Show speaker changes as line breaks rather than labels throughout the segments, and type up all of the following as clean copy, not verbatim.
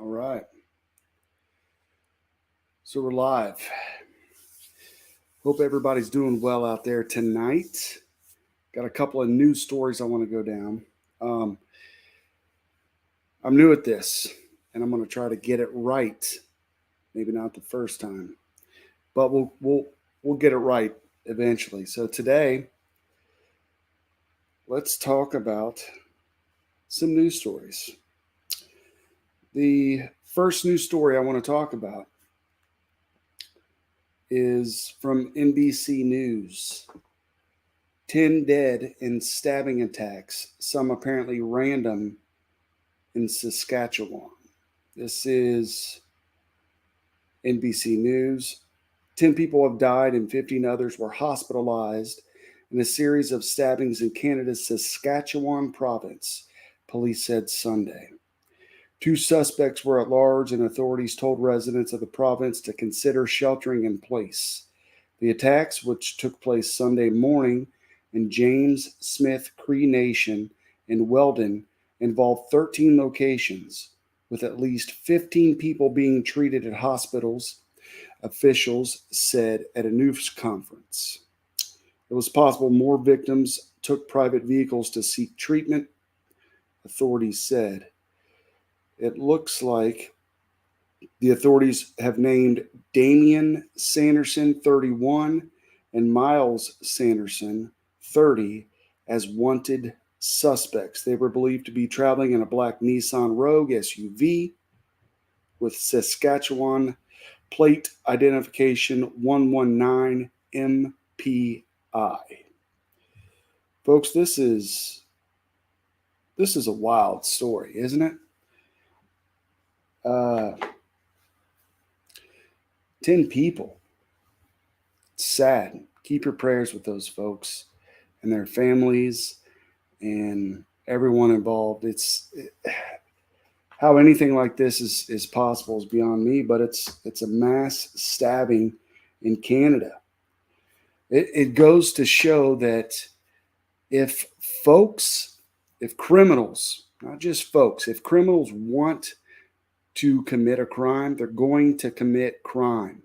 All right. So we're live. Hope everybody's doing well out there tonight. Got a couple of news stories I want to go down. I'm new at this, and I'm going to try to get it right. Maybe not the first time, but we'll get it right eventually. So today, let's talk about some news stories. The first news story I want to talk about is from NBC News. 10 dead in stabbing attacks, some apparently random, in Saskatchewan. This is NBC News. 10 people have died and 15 others were hospitalized in a series of stabbings in Canada's Saskatchewan province, police said Sunday. 2 suspects were at large, and authorities told residents of the province to consider sheltering in place. The attacks, which took place Sunday morning in James Smith Cree Nation in Weldon, involved 13 locations, with at least 15 people being treated at hospitals, officials said at a news conference. It was possible more victims took private vehicles to seek treatment, authorities said. It looks like the authorities have named Damian Sanderson, 31, and Miles Sanderson, 30, as wanted suspects. They were believed to be traveling in a black Nissan Rogue SUV with Saskatchewan plate identification 119MPI. Folks, this is a wild story, isn't it? 10 people. It's sad. Keep your prayers with those folks and their families and everyone involved. How anything like this is possible is beyond me, but it's a mass stabbing in Canada. It goes to show that if criminals, not just folks, if criminals want to commit a crime, they're going to commit crime.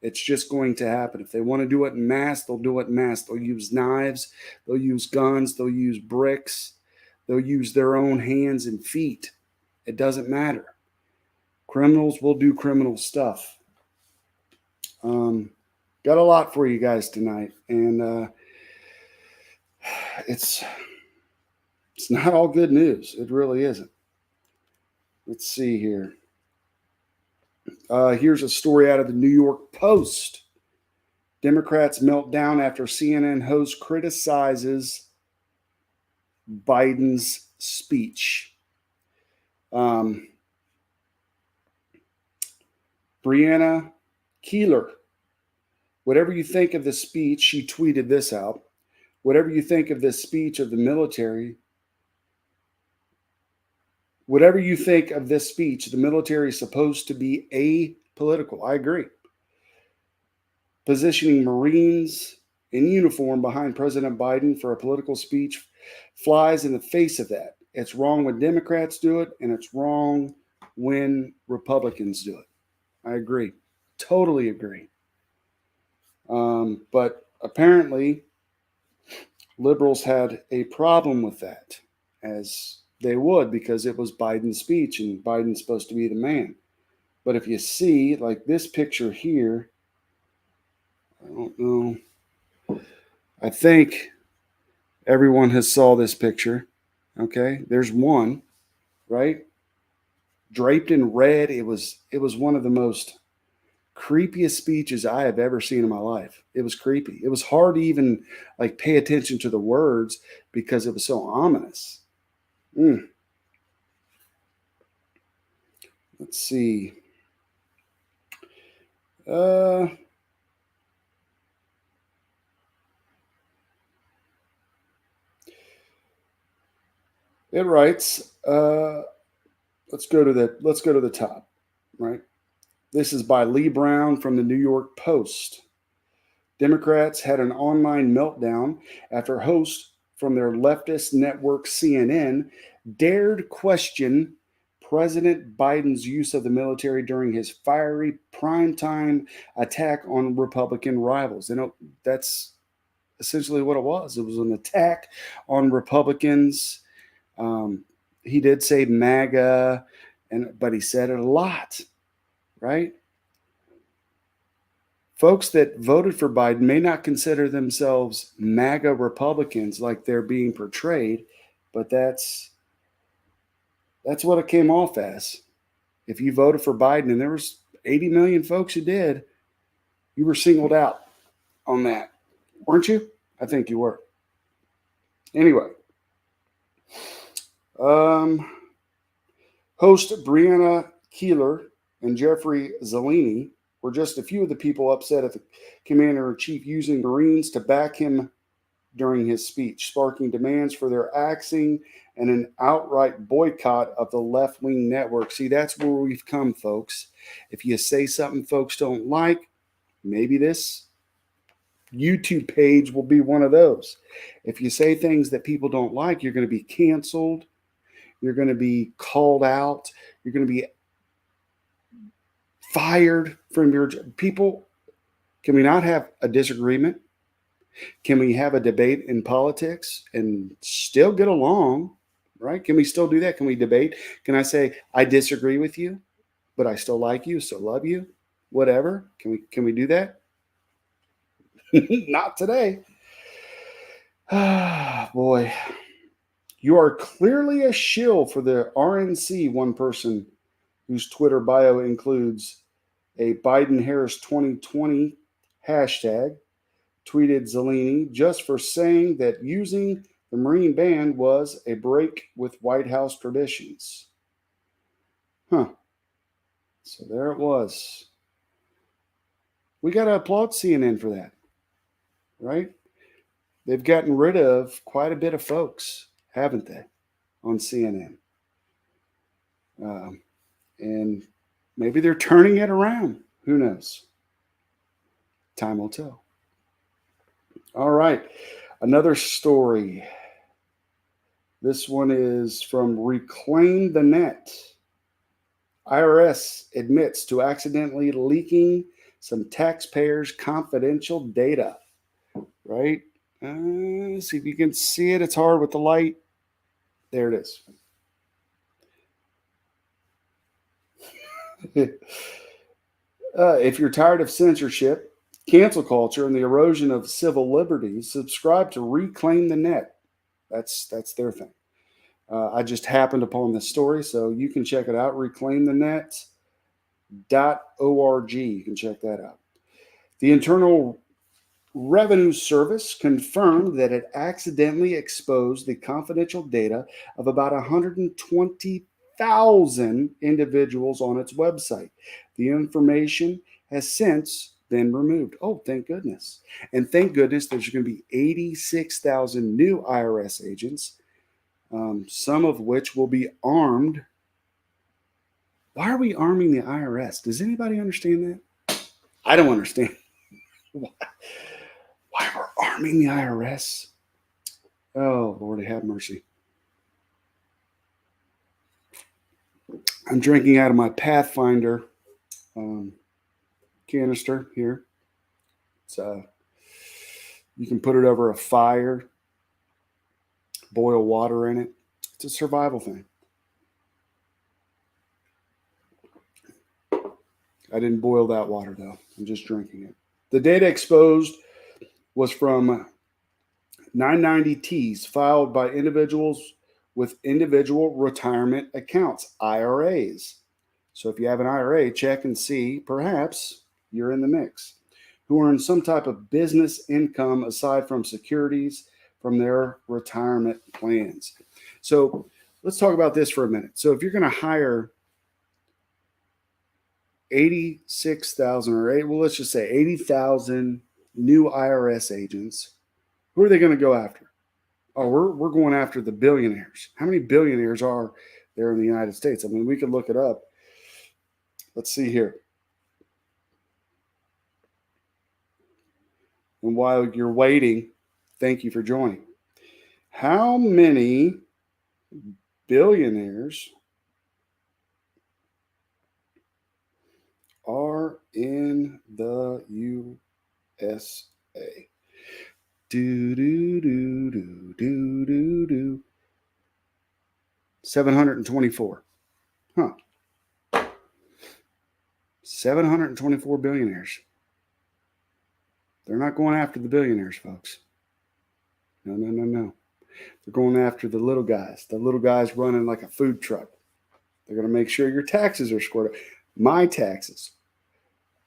It's just going to happen. If they want to do it in mass, they'll do it in mass. They'll use knives, they'll use guns, they'll use bricks, they'll use their own hands and feet. It doesn't matter. Criminals will do criminal stuff. Got a lot for you guys tonight, and it's not all good news. It really isn't. Let's see here. Here's a story out of the New York Post. Democrats melt down after CNN host criticizes Biden's speech. Brianna Keeler, whatever you think of the speech, she tweeted this out. Whatever you think of this speech of the military, whatever you think of this speech, the military is supposed to be apolitical. I agree. Positioning Marines in uniform behind President Biden for a political speech flies in the face of that. It's wrong when Democrats do it, and it's wrong when Republicans do it. I agree. Totally agree. But apparently, liberals had a problem with that, as they would, because it was Biden's speech and Biden's supposed to be the man. But if you see, like this picture here, I don't know. I think everyone has saw this picture. Okay, there's one, right? Draped in red. It was one of the most creepiest speeches I have ever seen in my life. It was creepy. It was hard to even like pay attention to the words because it was so ominous. Let's see. It writes, let's go to the top, right? This is by Lee Brown from the New York Post. Democrats had an online meltdown after hosts from their leftist network CNN dared question President Biden's use of the military during his fiery primetime attack on Republican rivals. That's essentially what it was. It was an attack on Republicans. Um, he did say MAGA, but he said it a lot, right? Folks that voted for Biden may not consider themselves MAGA Republicans like they're being portrayed, but that's what it came off as. If you voted for Biden, and there was 80 million folks who did, you were singled out on that, weren't you? I think you were. Anyway, host Brianna Keeler and Jeffrey Zellini were just a few of the people upset at the commander-in-chief using Marines to back him during his speech, sparking demands for their axing and an outright boycott of the left-wing network. See, that's where we've come, folks. If you say something folks don't like, maybe this YouTube page will be one of those. If you say things that people don't like, you're going to be canceled. You're going to be called out. You're going to be fired from your people. Can we not have a disagreement? Can we have a debate in politics and still get along, right? Can we still do that? Can we debate? Can I say, I disagree with you, but I still like you, still love you, whatever? Can we do that? Not today. Ah, boy. You are clearly a shill for the RNC, one person whose Twitter bio includes a Biden-Harris 2020 hashtag, tweeted Zellini just for saying that using the Marine Band was a break with White House traditions. Huh. So there it was. We got to applaud CNN for that, right? They've gotten rid of quite a bit of folks, haven't they, on CNN? And maybe they're turning it around. Who knows? Time will tell. All right. Another story. This one is from Reclaim the Net. IRS admits to accidentally leaking some taxpayers' confidential data. Right? See if you can see it. It's hard with the light. There it is. If you're tired of censorship, cancel culture, and the erosion of civil liberties, subscribe to Reclaim the Net. That's their thing. I just happened upon this story, so you can check it out. ReclaimTheNet.org. You can check that out. The Internal Revenue Service confirmed that it accidentally exposed the confidential data of about 120,000 individuals on its website. The information has since been removed. Oh, thank goodness. And thank goodness there's going to be 86,000 new IRS agents, some of which will be armed. Why are we arming the IRS? Does anybody understand that? I don't understand. Why we're arming the IRS? Oh, Lord, have mercy. I'm drinking out of my Pathfinder canister here. It's you can put it over a fire, boil water in it. It's a survival thing. I didn't boil that water, though. I'm just drinking it. The data exposed was from 990Ts filed by individuals with individual retirement accounts, IRAs. So if you have an IRA, check and see, perhaps you're in the mix, who earn some type of business income aside from securities from their retirement plans. So let's talk about this for a minute. So if you're going to hire 86,000 or let's just say 80,000 new IRS agents, who are they going to go after? Oh, we're going after the billionaires. How many billionaires are there in the United States? I mean, we could look it up. Let's see here. And while you're waiting, thank you for joining. How many billionaires are in the USA. Do, do, do, do, do, do, do. 724. Huh. 724 billionaires. They're not going after the billionaires, folks. No, no, no, no. They're going after the little guys running like a food truck. They're going to make sure your taxes are squared up. My taxes.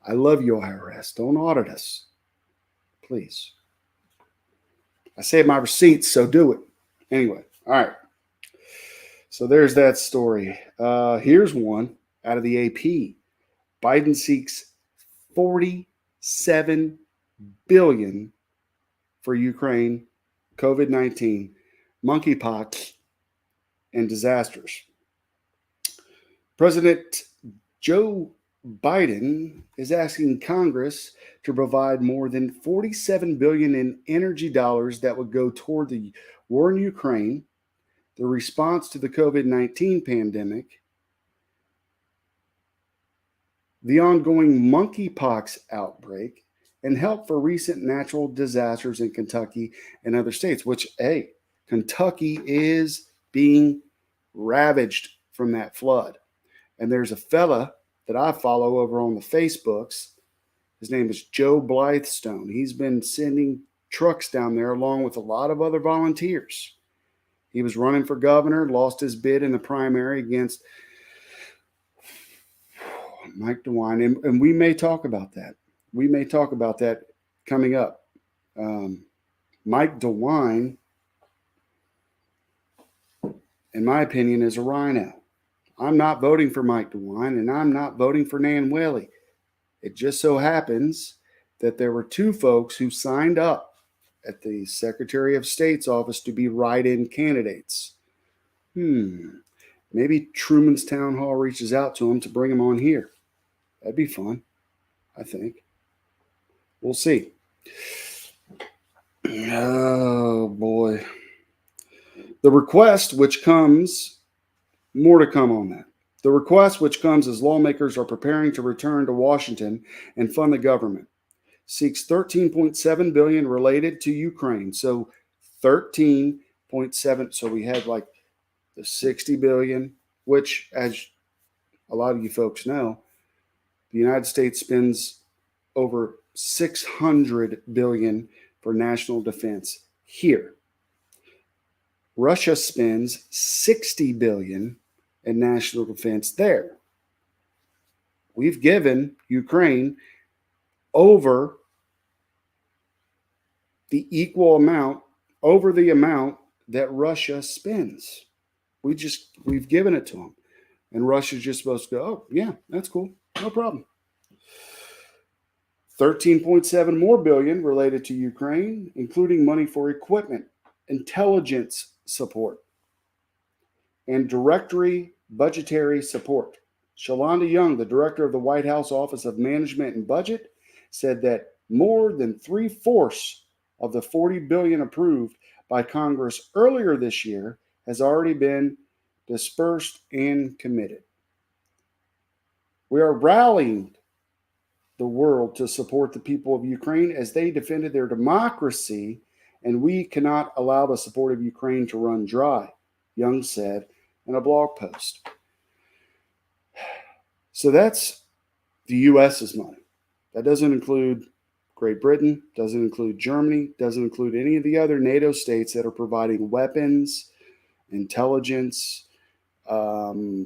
I love you, IRS. Don't audit us. Please. I saved my receipts, so do it. Anyway, all right. So there's that story. Here's one out of the AP. Biden seeks $47 billion for Ukraine, COVID-19, monkeypox, and disasters. President Joe Biden is asking Congress to provide more than $47 billion in energy dollars that would go toward the war in Ukraine, the response to the COVID-19 pandemic, the ongoing monkeypox outbreak, and help for recent natural disasters in Kentucky and other states, which, hey, Kentucky is being ravaged from that flood. And there's a fella that I follow over on the Facebooks. His name is Joe Blythestone. He's been sending trucks down there along with a lot of other volunteers. He was running for governor, lost his bid in the primary against Mike DeWine. And we may talk about that. We may talk about that coming up. Mike DeWine, in my opinion, is a rhino. I'm not voting for Mike DeWine, and I'm not voting for Nan Whaley. It just so happens that there were two folks who signed up at the Secretary of State's office to be write-in candidates. Maybe Truman's Town Hall reaches out to them to bring them on here. That'd be fun, I think. We'll see. Oh, boy. The request, which comes, more to come on that. The request, which comes as lawmakers are preparing to return to Washington and fund the government, seeks $13.7 billion related to Ukraine. So 13.7. So we had like the $60 billion, which, as a lot of you folks know, the United States spends over $600 billion for national defense here. Russia spends $60 billion in national defense there. We've given Ukraine over the equal amount, over the amount that Russia spends. We've given it to them. And Russia's just supposed to go, oh, yeah, that's cool. No problem. 13.7 more billion related to Ukraine, including money for equipment, intelligence support, and directory budgetary support. Shalonda Young, the director of the White House Office of Management and Budget, said that more than 3/4 of the $40 billion approved by Congress earlier this year has already been dispersed and committed. We are rallying the world to support the people of Ukraine as they defended their democracy, and we cannot allow the support of Ukraine to run dry, Young said in a blog post. So that's the U.S.'s money. That doesn't include Great Britain, doesn't include Germany, doesn't include any of the other NATO states that are providing weapons, intelligence,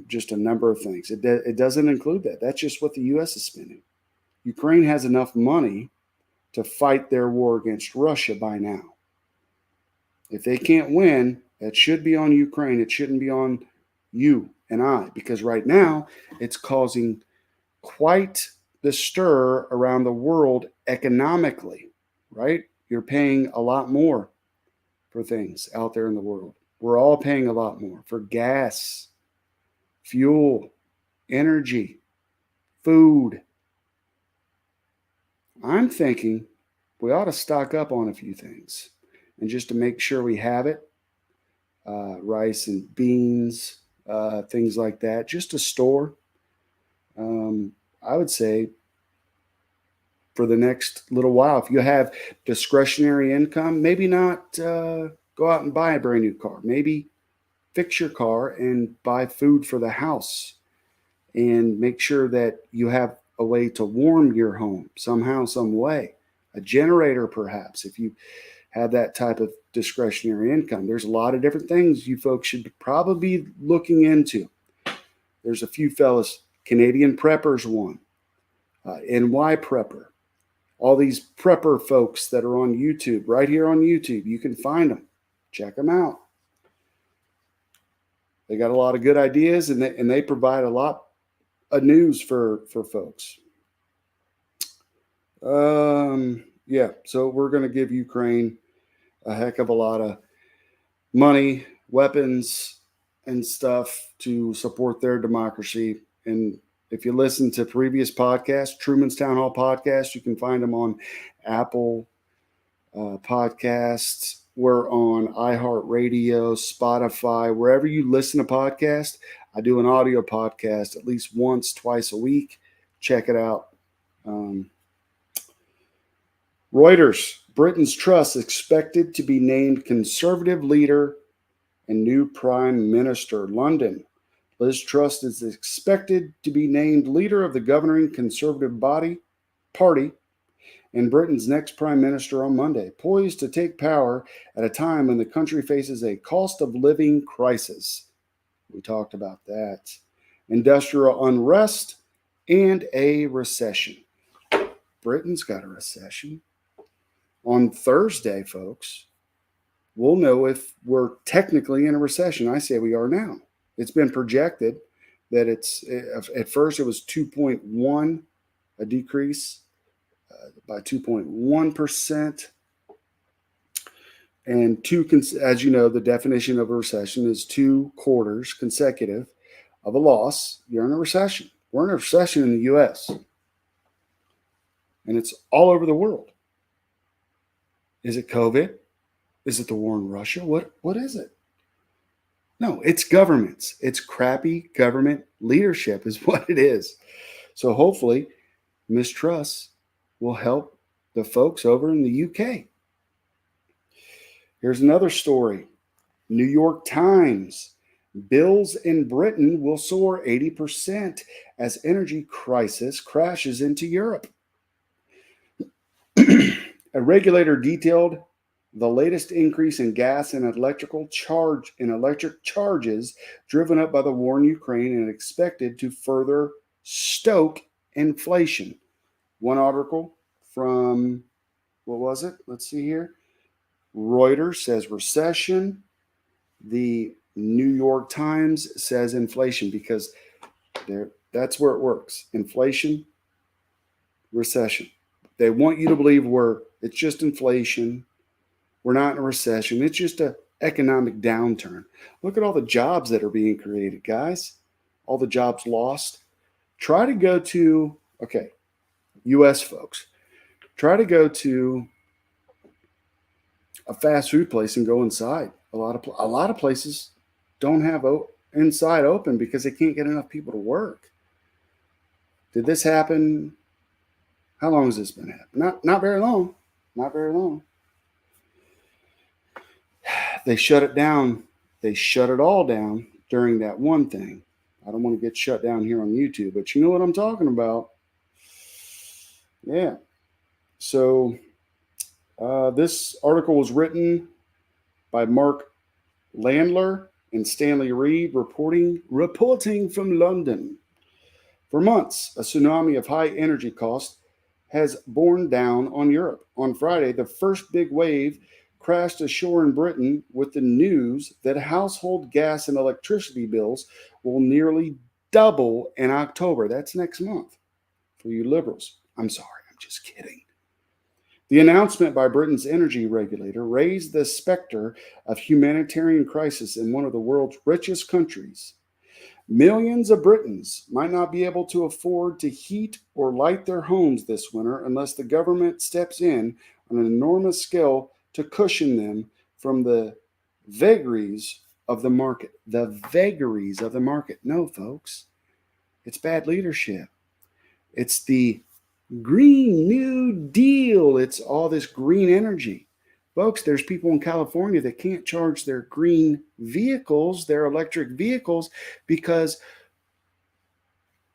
just a number of things. It doesn't include that. That's just what the U.S. is spending. Ukraine has enough money to fight their war against Russia by now. If they can't win, that should be on Ukraine. It shouldn't be on you and I, because right now it's causing quite the stir around the world economically, right? You're paying a lot more for things out there in the world. We're all paying a lot more for gas, fuel, energy, food. I'm thinking we ought to stock up on a few things, and just to make sure we have it, rice and beans, things like that, just to store. I would say for the next little while. If you have discretionary income, maybe not go out and buy a brand new car. Maybe fix your car and buy food for the house, and make sure that you have a way to warm your home somehow, some way. A generator, perhaps, if you have that type of discretionary income. There's a lot of different things you folks should probably be looking into. There's a few fellas. Canadian Preppers one, NY Prepper, all these prepper folks that are on YouTube, right here on YouTube. You can find them. Check them out. They got a lot of good ideas, and they provide a lot of news for folks. Yeah, so we're going to give Ukraine a heck of a lot of money, weapons, and stuff to support their democracy. And if you listen to previous podcasts, Truman's Town Hall podcast, you can find them on Apple Podcasts. We're on iHeartRadio, Spotify, wherever you listen to podcasts. I do an audio podcast at least once, twice a week. Check it out. Reuters, Britain's Truss expected to be named Conservative leader and new Prime Minister. London, Liz Truss is expected to be named leader of the governing Conservative Party and Britain's next Prime Minister on Monday, poised to take power at a time when the country faces a cost of living crisis. We talked about that. Industrial unrest and a recession. Britain's got a recession. On Thursday, folks, we'll know if we're technically in a recession. I say we are now. It's been projected that at first it was 2.1, a decrease by 2.1%. And as you know, the definition of a recession is 2 quarters consecutive of a loss. You're in a recession. We're in a recession in the U.S. And it's all over the world. Is it COVID? Is it the war in Russia? What is it? No, it's governments. It's crappy government leadership is what it is. So hopefully, Ms. Truss will help the folks over in the UK. Here's another story. New York Times. Bills in Britain will soar 80% as energy crisis crashes into Europe. A regulator detailed the latest increase in gas and electric charges driven up by the war in Ukraine and expected to further stoke inflation. One article from, what was it? Let's see here. Reuters says recession. The New York Times says inflation, because that's where it works. Inflation, recession. They want you to believe it's just inflation. We're not in a recession. It's just an economic downturn. Look at all the jobs that are being created, guys. All the jobs lost. Try to go to, U.S. folks, try to go to a fast food place and go inside. A lot of places don't have inside open because they can't get enough people to work. Did this happen? How long has this been happening? Not very long. Not very long. They shut it down. They shut it all down during that one thing. I don't want to get shut down here on YouTube, but you know what I'm talking about. Yeah. So this article was written by Mark Landler and Stanley Reed, reporting from London. For months, a tsunami of high energy costs has borne down on Europe. On Friday, the first big wave crashed ashore in Britain with the news that household gas and electricity bills will nearly double in October. That's next month for you liberals. I'm sorry, I'm just kidding. The announcement by Britain's energy regulator raised the specter of humanitarian crisis in one of the world's richest countries. Millions of Britons might not be able to afford to heat or light their homes this winter unless the government steps in on an enormous scale to cushion them from the vagaries of the market. The vagaries of the market. No, folks, it's bad leadership. It's the Green New Deal. It's all this green energy. Folks, there's people in California that can't charge their green vehicles, their electric vehicles, because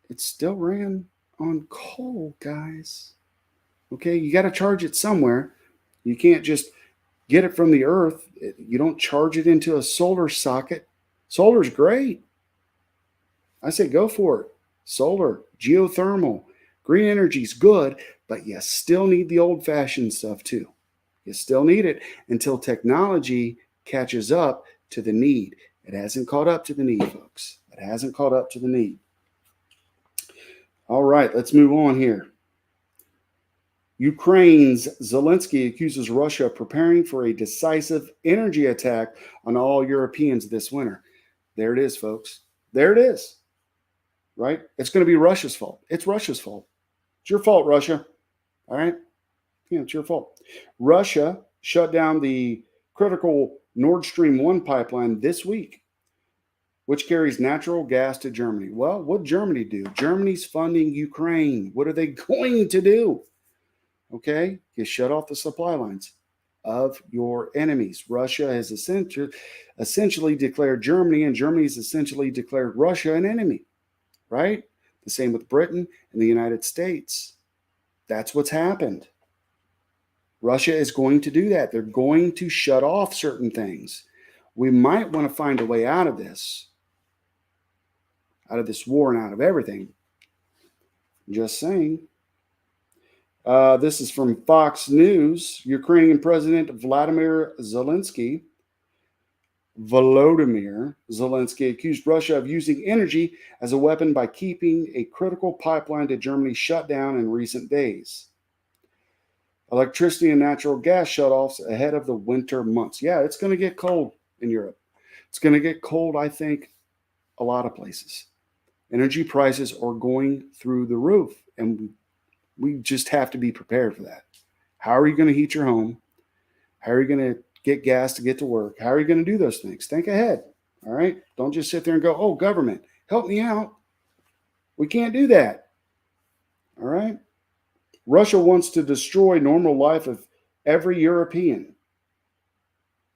it's still ran on coal, guys. Okay, you got to charge it somewhere. You can't just get it from the earth. You don't charge it into a solar socket. Solar's great. I say go for it. Solar, geothermal, green energy's good, but you still need the old fashioned stuff too. You still need it until technology catches up to the need. It hasn't caught up to the need, folks. It hasn't caught up to the need. All right, let's move on here. Ukraine's Zelensky accuses Russia of preparing for a decisive energy attack on all Europeans this winter. There it is, folks. There it is. Right? It's going to be Russia's fault. It's Russia's fault. It's your fault, Russia. All right? Yeah, it's your fault. Russia shut down the critical Nord Stream 1 pipeline this week, which carries natural gas to Germany. Well, what did Germany do? Germany's funding Ukraine. What are they going to do? Okay? You shut off the supply lines of your enemies. Russia has essentially declared Germany, and Germany has essentially declared Russia an enemy. Right? The same with Britain and the United States. That's what's happened. Russia is going to do that. They're going to shut off certain things. We might want to find a way out of this war and out of everything. Just saying. This is from Fox News. Ukrainian President Volodymyr Zelensky accused Russia of using energy as a weapon by keeping a critical pipeline to Germany shut down in recent days. Electricity and natural gas shutoffs ahead of the winter months. Yeah, it's going to get cold in Europe. It's going to get cold, I think, a lot of places. Energy prices are going through the roof, and we just have to be prepared for that. How are you going to heat your home? How are you going to get gas to get to work? How are you going to do those things? Think ahead, all right? Don't just sit there and go, oh, government, help me out. We can't do that, all right? Russia wants to destroy normal life of every European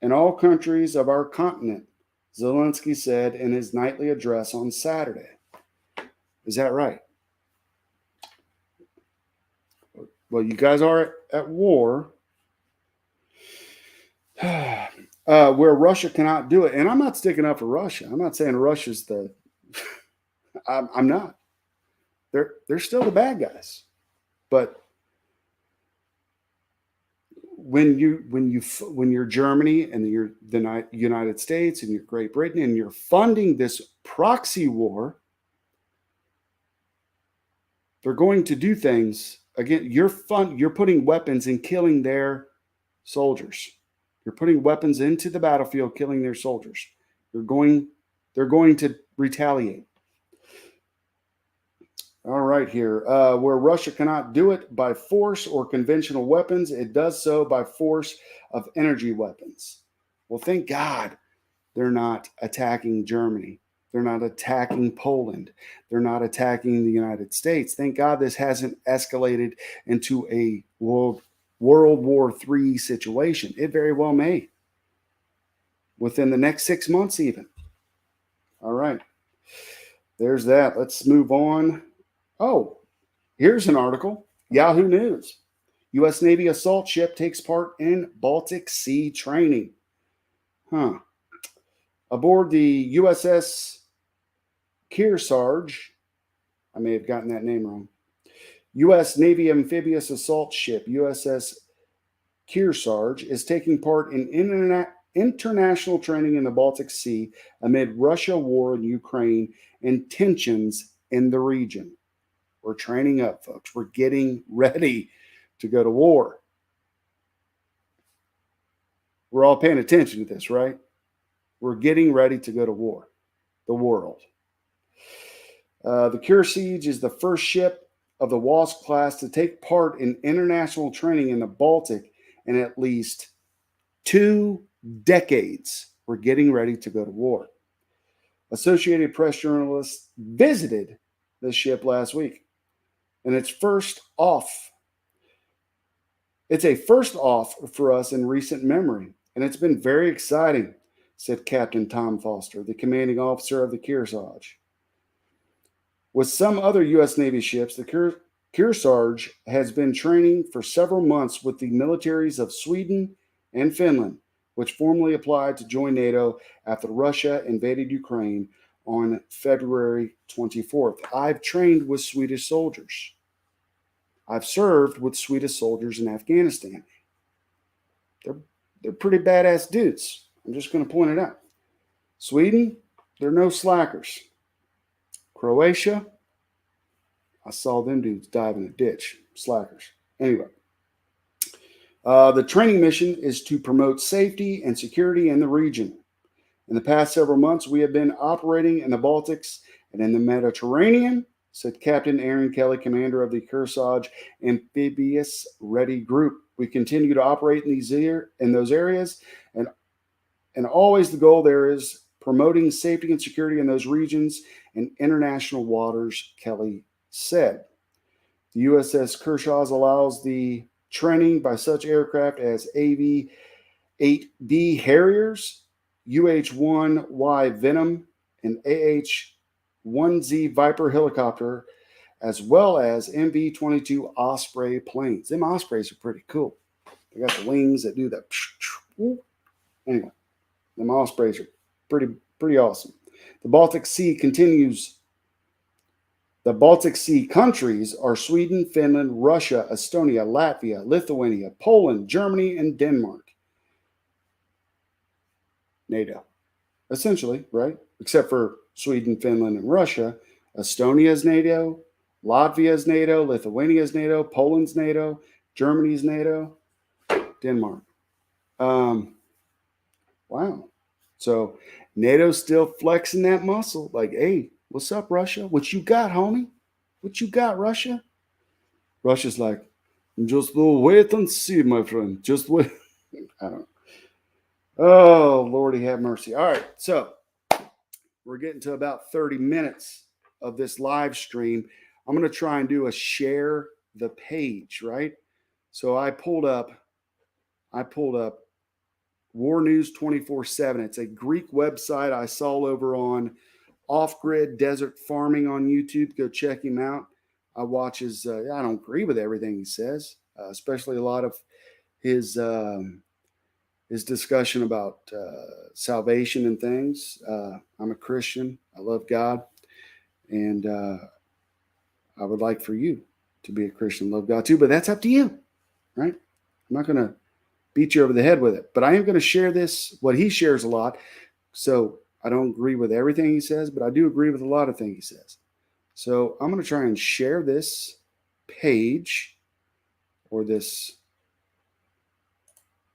in all countries of our continent, Zelensky said in his nightly address on Saturday. Is that right? Well, you guys are at war where Russia cannot do it. And I'm not sticking up for Russia. I'm not saying Russia's the... I'm not. They're still the bad guys. But when you're Germany and you're the United States and you're Great Britain and you're funding this proxy war, they're going to do things. Again, you're putting weapons and killing their soldiers. You're putting weapons into the battlefield, killing their soldiers. They're going to retaliate. All right, here. Where Russia cannot do it by force or conventional weapons, it does so by force of energy weapons. Well, thank God they're not attacking Germany. They're not attacking Poland. They're not attacking the United States. Thank God this hasn't escalated into a World War III situation. It very well may. Within the next 6 months even. All right. There's that. Let's move on. Oh, here's an article. Yahoo News. U.S. Navy assault ship takes part in Baltic Sea training. Aboard the USS Kearsarge, I may have gotten that name wrong. U.S. Navy amphibious assault ship USS Kearsarge is taking part in international training in the Baltic Sea amid Russia war in Ukraine and tensions in the region. We're training up, folks. We're getting ready to go to war. We're all paying attention to this, right? We're getting ready to go to war. The world. The Kearsarge is the first ship of the Wasp class to take part in international training in the Baltic in at least 2 decades. We're getting ready to go to war. Associated Press journalists visited the ship last week. And it's first off. It's a first off for us in recent memory, and it's been very exciting, said Captain Tom Foster, the commanding officer of the Kearsarge. With some other U.S. Navy ships, the Kearsarge has been training for several months with the militaries of Sweden and Finland, which formally applied to join NATO after Russia invaded Ukraine on February 24th. I've trained with Swedish soldiers. I've served with Swedish soldiers in Afghanistan. They're, they're pretty badass dudes. I'm just going to point it out. Sweden, they're no slackers. Croatia, I saw them dudes dive in a ditch. Slackers. Anyway, the training mission is to promote safety and security in the region. In the past several months, we have been operating in the Baltics and in the Mediterranean, said Captain Aaron Kelly, commander of the Kearsarge Amphibious Ready Group. We continue to operate in those areas, and always the goal there is promoting safety and security in those regions and international waters, Kelly said. The USS Kearsarge allows the training by such aircraft as AV-8B Harriers, UH-1Y Venom, and AH-1Z Viper helicopter, as well as MV-22 Osprey planes. Them Ospreys are pretty cool. They got the wings that do that. Anyway, them Ospreys are pretty awesome. The Baltic Sea continues. The Baltic Sea countries are Sweden, Finland, Russia, Estonia, Latvia, Lithuania, Poland, Germany, and Denmark. NATO, essentially, right? Except for Sweden, Finland, and Russia. Estonia is NATO, Latvia is NATO, Lithuania is NATO, Poland's NATO, Germany's NATO, Denmark. Wow. So NATO's still flexing that muscle. Like, hey, what's up, Russia? What you got, homie? What you got, Russia? Russia's like, just wait and see, my friend. Just wait. I don't know. Oh, Lordy have mercy. All right. So we're getting to about 30 minutes of this live stream. I'm going to try and do a share the page, right? So I pulled up War News 24/7. It's a Greek website I saw over on Off Grid Desert Farming on YouTube. Go check him out. I watch his. I don't agree with everything he says, especially a lot of his discussion about salvation and things. I'm a Christian. I love God, and I would like for you to be a Christian, love God too. But that's up to you, right? I'm not going to beat you over the head with it, but I am going to share this. What he shares a lot. So I don't agree with everything he says, but I do agree with a lot of things he says. So I'm going to try and share this page or this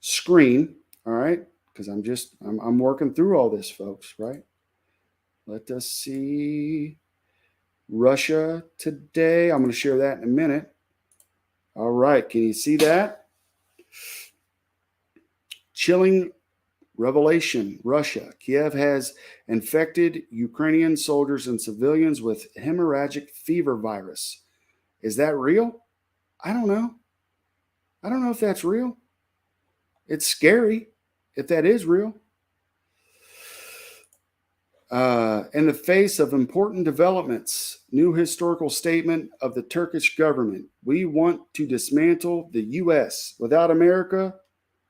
screen. All right. Because I'm working through all this, folks, right? Let us see. Russia today. I'm going to share that in a minute. All right. Can you see that? Chilling revelation. Russia. Kiev has infected Ukrainian soldiers and civilians with hemorrhagic fever virus. Is that real? I don't know. I don't know if that's real. It's scary if that is real. In the face of important developments, new historical statement of the Turkish government. We want to dismantle the U.S. Without America,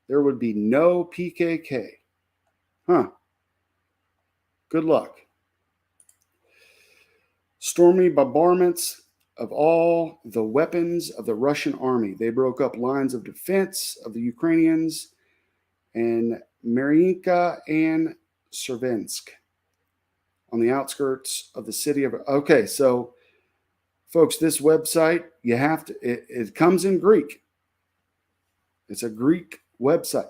there would be no PKK. Huh. Good luck. Stormy bombardments of all the weapons of the Russian army. They broke up lines of defense of the Ukrainians in Mariinka and Cervensk on the outskirts of the city of. Okay, so folks, this website, you have to, it comes in Greek. It's a Greek website.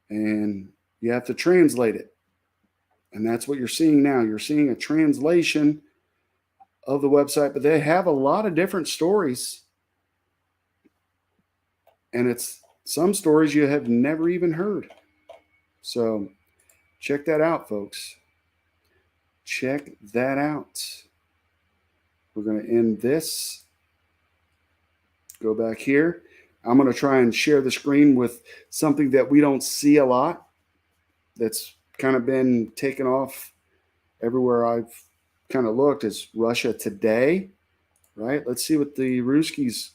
And you have to translate it. And that's what you're seeing now. You're seeing a translation of the website, but they have a lot of different stories. And it's some stories you have never even heard. So check that out, folks. Check that out. We're going to end this. Go back here. I'm going to try and share the screen with something that we don't see a lot that's kind of been taken off everywhere I've kind of looked. Is Russia Today, right? Let's see what the Ruskies,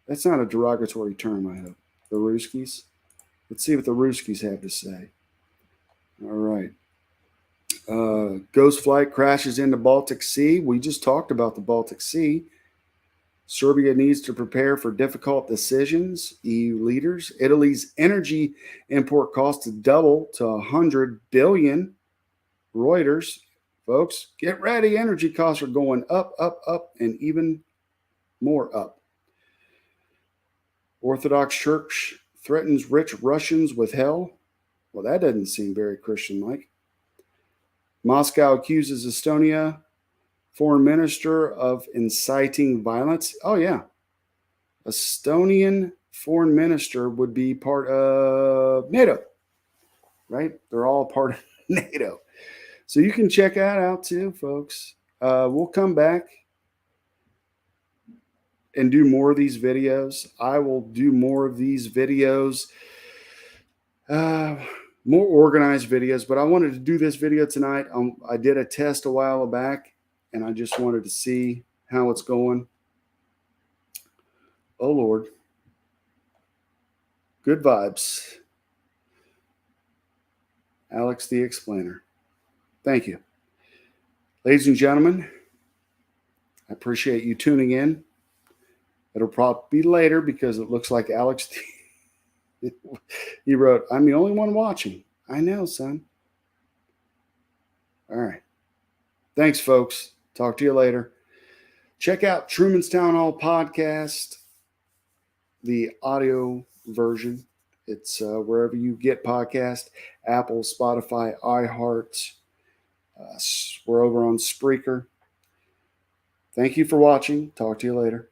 that's not a derogatory term, I hope. The Ruskies. Let's see what the Ruskies have to say. All right. Ghost flight crashes into Baltic Sea. We just talked about the Baltic Sea. Serbia needs to prepare for difficult decisions. EU leaders. Italy's energy import costs to double to 100 billion. Reuters. Folks, get ready. Energy costs are going up, up, up, and even more up. Orthodox Church threatens rich Russians with hell. Well, that doesn't seem very Christian-like. Moscow accuses Estonia foreign minister of inciting violence. Oh, yeah. Estonian foreign minister would be part of NATO, right? They're all part of NATO. So you can check that out too, folks. We'll come back and do more of these videos. I will do more of these videos, more organized videos, but I wanted to do this video tonight. I did a test a while back, and I just wanted to see how it's going. Oh, Lord. Good vibes. Alex the Explainer. Thank you. Ladies and gentlemen, I appreciate you tuning in. It'll probably be later because it looks like Alex, he wrote, I'm the only one watching. I know, son. All right. Thanks, folks. Talk to you later. Check out Truman's Town Hall podcast, the audio version. It's wherever you get podcasts, Apple, Spotify, iHeart. We're over on Spreaker. Thank you for watching. Talk to you later.